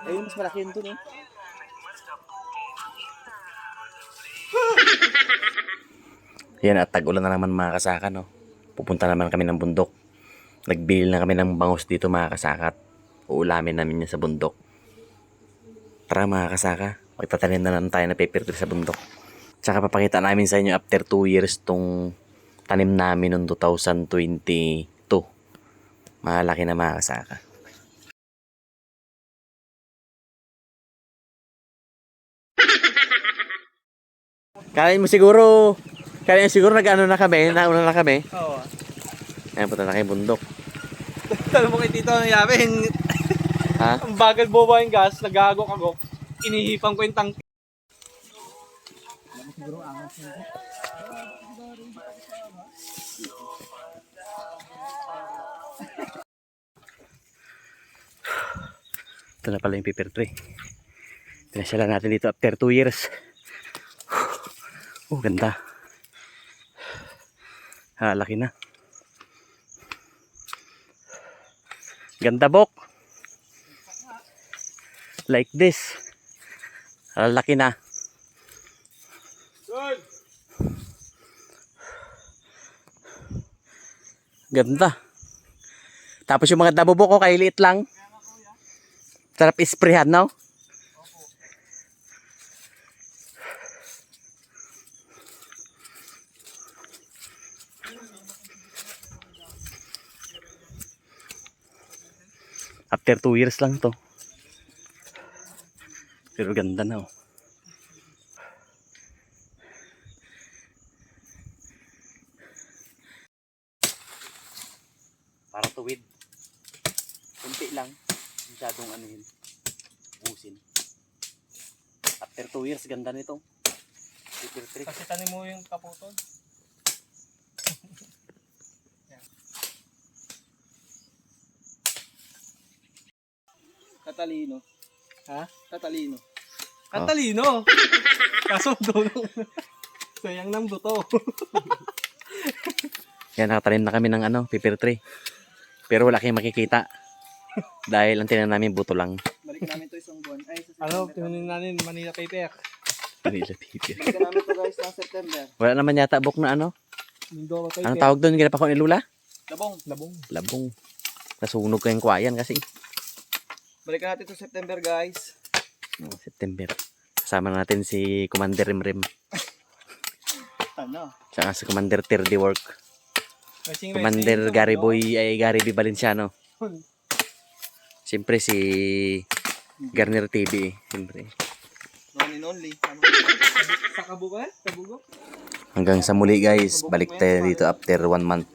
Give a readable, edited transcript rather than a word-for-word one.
Ayun, mas malaki yun dun eh. Yan at tag-ulan na naman mga kasaka no. Pupunta naman kami ng bundok. Nagbili na kami ng bangus dito mga kasakat. Uulamin namin yan sa bundok. Tara mga kasaka, magtatanim na naman tayo na paper tree sa bundok. Tsaka papakita namin sa inyo after 2 years tong tanim namin noong 2022. Malaki na mga kasaka. Kaya mo siguro nag-ano na kami, nauna na kami. Oo. Ayan, punta na kayo bundok. Tanong mo kay Tito ang yamin. Ha? Ang bagal boba yung gas, nagagok ako. Inihipan ko yung tank. Ito na pala yung paper tree. Pinasyalan natin dito after 2 years. Oh, ganda. Laki na. Ganda bok. Like this. Laki na. Ganda. Tapos yung mga dabo bok ko kay liit lang. Sarap isprehan, no? After 2 years lang to. Pero ganda na oh. Para tuwid. Kunti lang. Masyadong ano yun. Busin. After 2 years, ganda nito. Paper tree. Kasi tanim mo yung kaputol. Katalino. Ha? Katalino. Katalino. Kaso doon. Sayang ng buto. Yan, nakatanim na kami ng ano, paper tree. Pero wala kayong makikita. Dahil ang tinan namin buto lang. Balik namin to isang buwan. Ay, sa Ano, September. tinunin natin Manila paper. Manila paper. Balikan namin to guys ng September. Wala naman yata bok na ano. Mindoro paper. Anong tawag doon? Ginapa ko ni Lula? Labong. Labong. Labong. Nasunog ko yung kwayan kasi. Balikan natin to September guys. September. Kasama natin si Commander Rimrim. Ano? Tsaka si Commander Terdy Work. Racing Commander Gary Boy ay Gary B. Valenciano. Siyempre si Garner TV. Siyempre. One and only. Ano? Sa kabukan? Kabugo? Hanggang sa muli guys. Balik tayo dito after 1 month.